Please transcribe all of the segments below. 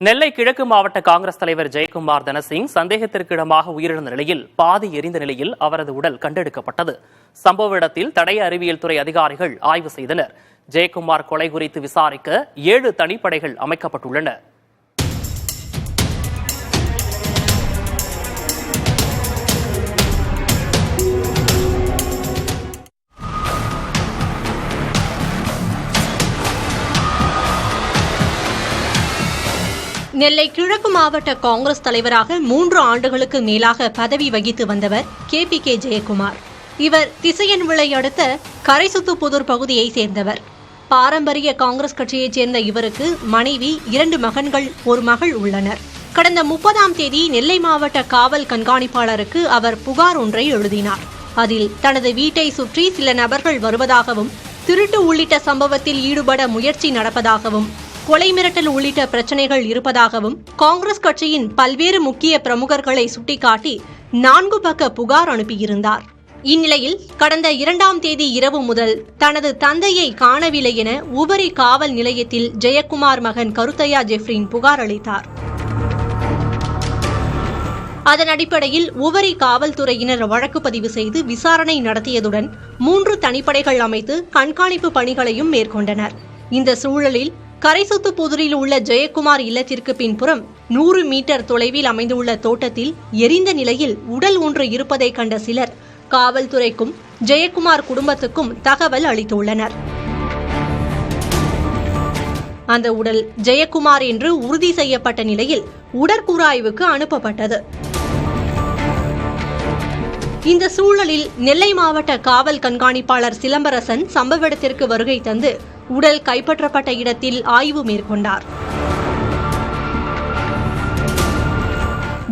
நெல்லை கிழக்கு மாவட்ட காங்கிரஸ் தலைவர் ஜெயக்குமார் தனசிங் சந்தேகத்திற்கிடமாக உயிரிழந்த நிலையில் பாதி எரிந்த நிலையில் அவரது உடல் கண்டெடுக்கப்பட்டது. சம்பவ இடத்தில் தடய அறிவியல் துறை அதிகாரிகள் ஆய்வு செய்தனர். ஜெயக்குமார் கொலை குறித்து விசாரிக்க 7 தனிப்படைகள் அமைக்கப்பட்டுள்ளன. நெல்லை கிழக்கு மாவட்ட காங்கிரஸ் தலைவராக 3 ஆண்டுகளுக்கு மேலாக பதவி வகித்து வந்தவர் KPK ஜெயக்குமார். இவர் திசையன்விளை அடுத்த கரைசுத்துப்புதூர் பகுதியைச் சேர்ந்தவர். பாரம்பரிய காங்கிரஸ் கட்சியைச் சேர்ந்த இவருக்கு மனைவி, 2 மகன்கள், 1 மகள் உள்ளனர். கடந்த 30ஆம் தேதி நெல்லை மாவட்ட காவல் கண்காணிப்பாளருக்கு அவர் புகார் ஒன்றை எழுதினார். அதில் தனது வீட்டை சுற்றி சில நபர்கள் வருவதாகவும், திருட்டு உள்ளிட்ட சம்பவத்தில் ஈடுபட முயற்சி நடப்பதாகவும், கொலை மிரட்டல் உள்ளிட்ட பிரச்சனைகள் இருப்பதாகவும் காங்கிரஸ் கட்சியின் பல்வேறு முக்கிய பிரமுகர்களை சுட்டிக்காட்டி 4 பக்க புகார் அனுப்பியிருந்தார். இந்நிலையில் கடந்த 2ஆம் தேதி இரவு முதல் தனது தந்தையை காணவில்லை என உபரி காவல் நிலையத்தில் ஜெயக்குமார் மகன் கருத்தையா ஜெஃப்ரின் புகார் அளித்தார். அதன் அடிப்படையில் உவரி காவல்துறையினர் வழக்கு பதிவு செய்து விசாரணை நடத்தியதுடன் 3 தனிப்படைகள் அமைத்து கண்காணிப்பு பணிகளையும் மேற்கொண்டனர். இந்த சூழலில் கரைசுத்துப்புதூரில் உள்ள ஜெயக்குமார் இல்லத்திற்கு பின்புறம் 100 மீட்டர் தொலைவில் அமைந்துள்ள தோட்டத்தில் எரிந்த நிலையில் உடல் ஒன்று இருப்பதை கண்ட சிலர் காவல்துறைக்கும் ஜெயக்குமார் குடும்பத்துக்கும் தகவல் அளித்துள்ளனர். அந்த உடல் ஜெயக்குமார் என்று உறுதி செய்யப்பட்ட நிலையில் உடற்கூறாய்வுக்கு அனுப்பப்பட்டது. இந்த சூழலில் நெல்லை மாவட்ட காவல் கண்காணிப்பாளர் சிலம்பரசன் சம்பவ இடத்திற்கு வருகை தந்து உடல் கைப்பற்றப்பட்ட இடத்தில் ஆய்வு மேற்கொண்டார்.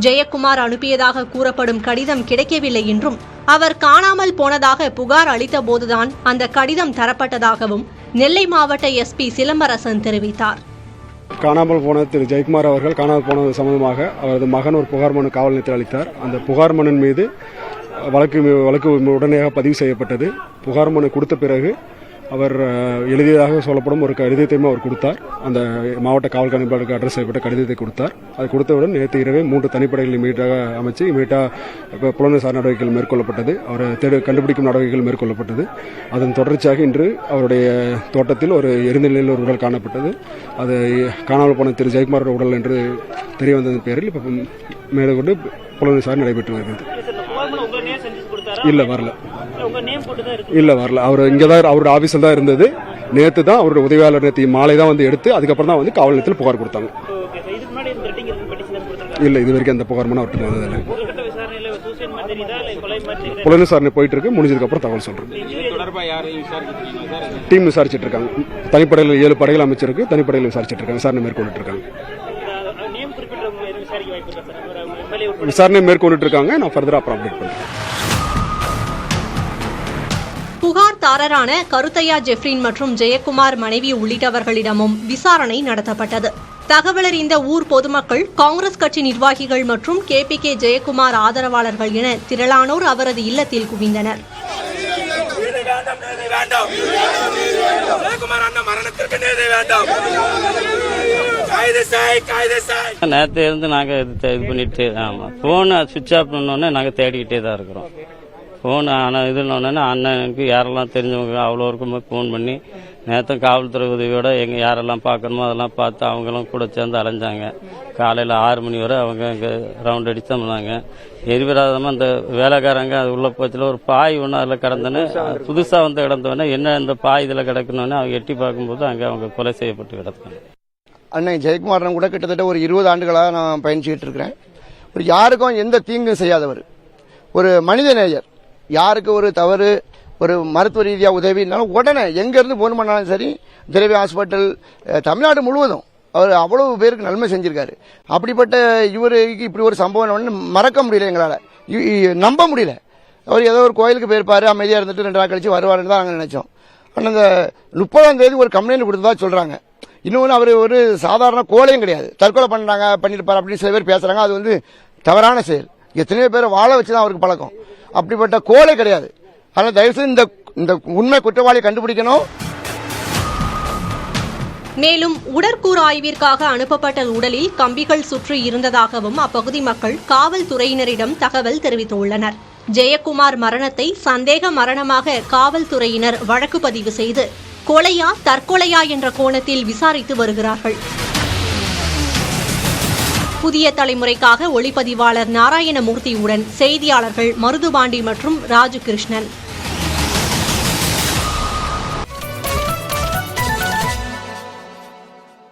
ஜெயக்குமார் அனுப்பியதாக கூறப்படும் கடிதம் கிடைக்கவில்லை என்றும், அவர் காணாமல் போனதாக புகார் அளித்த போதுதான் அந்த கடிதம் தரப்பட்டதாகவும் நெல்லை மாவட்ட SP சிலம்பரசன் தெரிவித்தார். காணாமல் போன திரு ஜெயக்குமார் அவர்கள் காணாமல் போனது சம்பந்தமாக அவரது மகன் ஒரு புகார் மனு காவல் நிலையத்தில் அளித்தார். அந்த புகார் மனு மீது வழக்கு உடனடியாக பதிவு செய்யப்பட்டது. புகார் மனு கொடுத்த பிறகு அவர் எழுதியதாக சொல்லப்படும் ஒரு கடிதத்தையும் அவர் கொடுத்தார். அந்த மாவட்ட காவல் கண்காணிப்பாளருக்கு அட்ரஸ் செய்யப்பட்ட கடிதத்தை கொடுத்தார். அது கொடுத்தவுடன் நேற்று இரவே 3 தனிப்படைகளை இமீடியட்டாக அமைச்சு இமீடியட்டாக புலனாய்வு நடவடிக்கைகள் மேற்கொள்ளப்பட்டது. அவரை கண்டுபிடிக்கும் நடவடிக்கைகள் மேற்கொள்ளப்பட்டது. அதன் தொடர்ச்சியாக இன்று அவருடைய தோட்டத்தில் ஒரு எரிந்த நிலையில் ஒரு உடல் காணப்பட்டது. அது காணாமல் போன திரு ஜெயக்குமாரோட உடல் என்று தெரிய வந்ததன் பேரில் இப்போ மேற்கொண்டு புலனாய்வு நடைபெற்று வருகிறது. இல்ல வரல. அவர் இங்கதான் அவரோட ஆபீஸ்ல தான் இருந்தது. நேத்து தான் அவரோட உதவியாளர் நேற்று மாலை தான் வந்து எடுத்து அதுக்கப்புறம் தான் வந்து காவல் நிலையத்தில் புகார் கொடுத்தாங்க. இல்ல இது வரைக்கும் அந்த புகார் மனு அவர்கிட்ட வந்ததில்லை. புலன் விசாரணை போயிட்டு இருக்கு. முடிஞ்சதுக்கு அப்புறம் தகவல் சொல்றேன். டீம் விசாரிச்சுட்டு இருக்காங்க. தனிப்படையில் 7 படைகள் அமைச்சிருக்கு. தனிப்படையில் விசாரிச்சுட்டு இருக்காங்க. விசாரணை மேற்கொண்டு இருக்காங்க. விசாரணை மேற்கொண்டு இருக்காங்க. நான் ஃபர்தரா அப்புறம் அப்டேட் பண்றேன். புகார்தாரரான கருத்தையா ஜெஃப்ரின் மற்றும் ஜெயக்குமார் மனைவி உள்ளிட்டவர்களிடமும் விசாரணை நடத்தப்பட்டது. தகவலறிந்த ஊர் பொதுமக்கள், காங்கிரஸ் கட்சி நிர்வாகிகள் மற்றும் KPK ஜெயக்குமார் ஆதரவாளர்கள் என திரளானோர் அவரது இல்லத்தில் குவிந்தனர். நேரத்துல இருந்து நாங்க இது பண்ணிட்டு போனை சுவிட்ச் ஆஃப் பண்ணோன்னே நாங்க தேடிக்கிட்டே தான் இருக்கிறோம். ஃபோன் ஆனால் இதுன்னு அண்ணனுக்கு யாரெல்லாம் தெரிஞ்சவங்க அவ்வளோருக்குமே ஃபோன் பண்ணி நேற்று காவல்துறை உதவியோட எங்கே யாரெல்லாம் பார்க்கணுமோ அதெல்லாம் பார்த்து அவங்களும் கூட சேர்ந்து அலைஞ்சாங்க. காலையில் 6 மணி வரை அவங்க இங்கே ரவுண்ட் அடித்து வந்தாங்க. எரிவிராதமாக அந்த வேலைக்காரங்க அது உள்ள போச்சுல ஒரு பாய் ஒன்று அதில் கிடந்தோன்னே புதுசாக வந்து கிடந்தோடனே என்ன இந்த பாய் இதில் கிடக்கணுன்னு அவங்க எட்டி பார்க்கும்போது அங்கே அவங்க கொலை செய்யப்பட்டு கிடந்தாங்க. அண்ணன் ஜெயக்குமாரன் கூட கிட்டத்தட்ட ஒரு 20 ஆண்டுகளாக நான் பயணிச்சுக்கிட்டு இருக்கிறேன். ஒரு யாருக்கும் எந்த தீங்கும் செய்யாதவர், ஒரு மனித நேயர். யாருக்கு ஒரு தவறு, ஒரு மருத்துவ ரீதியாக உதவினாலும் உடனே எங்கேருந்து ஃபோன் பண்ணாலும் சரி, திரவி ஹாஸ்பிட்டல் தமிழ்நாடு முழுவதும் அவர் அவ்வளவு பேருக்கு நன்மை செஞ்சிருக்காரு. அப்படிப்பட்ட இவருக்கு இப்படி ஒரு சம்பவம் மறக்க முடியல, எங்களால் நம்ப முடியல. அவர் ஏதோ ஒரு கோயிலுக்கு போயிருப்பாரு, அமைதியாக இருந்துட்டு 2 நாள் கழிச்சு வருவாருன்னு தான் நாங்கள் நினைச்சோம். ஆனால் இந்த 30ஆம் தேதி ஒரு கம்ப்ளைண்ட் கொடுத்ததா சொல்றாங்க. இன்னொன்று அவர் ஒரு சாதாரண கோலையும் கிடையாது, தற்கொலை பண்ணிருப்பார் அப்படின்னு சில பேர் பேசுறாங்க. அது வந்து தவறான செயல். எத்தனையோ பேரை வாழ வச்சுதான் அவருக்கு பழக்கம். அப்படிப்பட்ட கோலை கிடையாது. ஆனால் தயவுசெய்து இந்த உண்மை குற்றவாளியை கண்டுபிடிக்கணும். மேலும் உடற்கூறு ஆய்விற்காக அனுப்பப்பட்ட உடலில் கம்பிகள் சுற்றி இருந்ததாகவும் அப்பகுதி மக்கள் காவல்துறையினரிடம் தகவல் தெரிவித்துள்ளனர். ஜெயக்குமார் மரணத்தை சந்தேக மரணமாக காவல்துறையினர் வழக்கு பதிவு செய்து கொலையா தற்கொலையா என்ற கோணத்தில் விசாரித்து வருகிறார்கள். புதிய தலைமுறைக்காக ஒளிப்பதிவாளர் நாராயணமூர்த்தியுடன் செய்தியாளர்கள் மருதுபாண்டி மற்றும் ராஜு கிருஷ்ணன்.